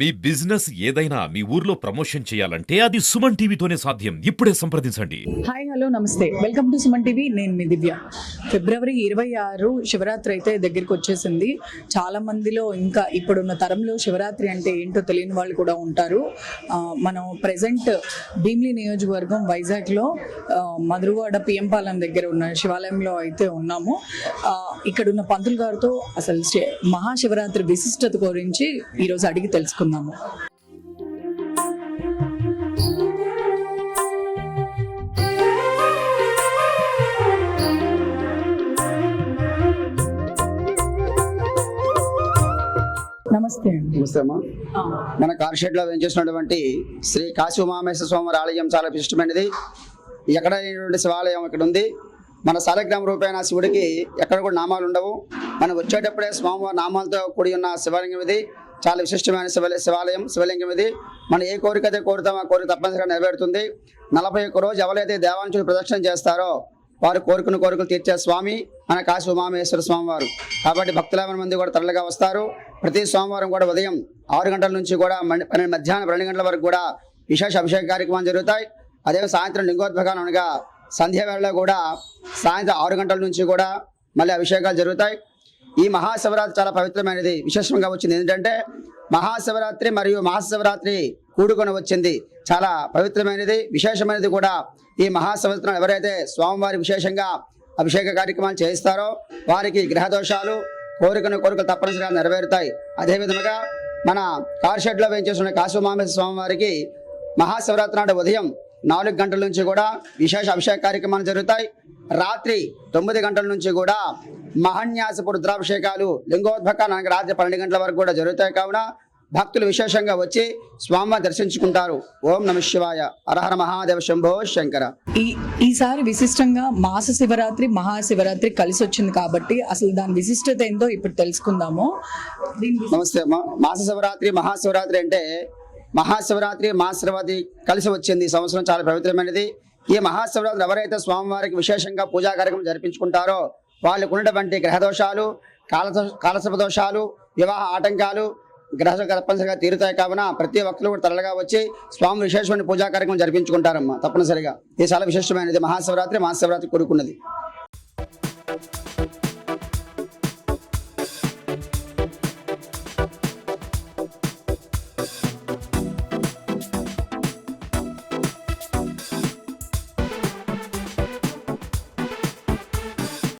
మీ business ఏదైనా మీ ఊర్లో promotion చేయాలంటే అది సుమన్ టీవీతోనే సాధ్యం. ఇప్పుడే సంప్రదించండి. హాయ్ హలో నమస్తే, వెల్కమ్ టు సుమన్ టీవీ. నేను మీ దివ్య. ఫిబ్రవరి 26 శివరాత్రి అయితే దగ్గరికి వచ్చేసింది. చాలా మందిలో ఇంకా ఇప్పుడున్న తరంలో శివరాత్రి అంటే ఏంటో తెలియని వాళ్ళు కూడా ఉంటారు. మనం ప్రెసెంట్ భీమిలి నియోజకవర్గం వైజాగ్లో మధురవాడ పిఎం పాలెం దగ్గర ఉన్న శివాలయంలో అయితే ఉన్నాము. ఇక్కడున్న పంతులు గారితో అసలు మహాశివరాత్రి విశిష్టత గురించి ఈరోజు అడిగి తెలుసుకుందాము. నమస్తే అండి. నమస్తే అమ్మా. మన కార్షెడ్ లో వేయించేసినటువంటి శ్రీ కాశీ ఉమామేశ్వర స్వామి ఆలయం చాలా విశిష్టమైనది. ఎక్కడ శివాలయం ఇక్కడ ఉంది. మన సాలగ్రామ రూపైన శివుడికి ఎక్కడ కూడా నామాలు ఉండవు. మనం వచ్చేటప్పుడే స్వామివారి నామాలతో కూడి ఉన్న శివలింగం ఇది. చాలా విశిష్టమైన శివలింగం ఇది. మనం ఏ కోరిక అయితే కోరుతామో ఆ కోరిక తప్పనిసరిగా నెరవేరుతుంది. 41 రోజు ఎవరైతే దేవాంశుడు ప్రదక్షిణ చేస్తారో వారు కోరుకులు తీర్చే స్వామి మన కాశీ ఉమామేశ్వర స్వామి వారు. కాబట్టి భక్తులైన మంది కూడా తరలిగా వస్తారు. ప్రతి సోమవారం కూడా ఉదయం 6 గంటల నుంచి కూడా మధ్యాహ్నం 12 గంటల వరకు కూడా విశేష అభిషేక కార్యక్రమాలు జరుగుతాయి. అదే సాయంత్రం లింగోద్భగానం అనగా సంధ్య వేళలో కూడా సాయంత్రం 6 గంటల నుంచి కూడా మళ్ళీ అభిషేకాలు జరుగుతాయి. ఈ మహాశివరాత్రి చాలా పవిత్రమైనది. విశేషంగా వచ్చింది ఏంటంటే మహాశివరాత్రి మరియు మహాశివరాత్రి కూడుకొని వచ్చింది. చాలా పవిత్రమైనది, విశేషమైనది కూడా. ఈ మహాశివరాత్రి ఎవరైతే స్వామివారి విశేషంగా అభిషేక కార్యక్రమాలు చేయిస్తారో వారికి గ్రహదోషాలు కోరికలు తప్పనిసరిగా నెరవేరుతాయి. అదేవిధంగా మన కార్షెడ్లో వేయించేసిన కాశీ ఉమామేశ్వర స్వామి వారికి మహాశివరాత్రి నాడు ఉదయం 4 గంటల నుంచి కూడా విశేష అభిషేక కార్యక్రమాలు జరుగుతాయి. రాత్రి 9 గంటల నుంచి కూడా మహాన్యాసపు రుద్రాభిషేకాలు లింగోద్భకానికి రాత్రి 12 గంటల వరకు కూడా జరుగుతాయి. కావున భక్తులు విశేషంగా వచ్చి స్వామివారిని దర్శించుకుంటారు. ఓం నమః శివాయ. హరహర మహాదేవ శంభో శంకర. ఈసారి విశిష్టంగా మాస శివరాత్రి మహాశివరాత్రి కలిసి వచ్చింది కాబట్టి అసలు దాని విశిష్టత ఏందో ఇప్పుడు తెలుసుకుందాము. నమస్తే అమ్మా. మాస శివరాత్రి మహాశివరాత్రి అంటే మహాశివరాత్రి మహాశివరాత్రి కలిసి వచ్చింది. ఈ సంవత్సరం చాలా పవిత్రమైనది. ఈ మహాశివరాత్రి ఎవరైతే స్వామివారికి విశేషంగా పూజా కార్యక్రమం జరిపించుకుంటారో వాళ్ళకు ఉన్నటువంటి గ్రహదోషాలు, కాలసర్ప దోషాలు, వివాహ ఆటంకాలు తప్పనిసరిగా తీరుతాయి. కావున ప్రతి భక్తులు కూడా తరలిగా వచ్చి స్వామి విశేషమైన పూజా కార్యక్రమం జరిపించుకుంటారమ్మా తప్పనిసరిగా. ఇది చాలా విశేషమైనది. మహాశివరాత్రి కూడుకున్నది.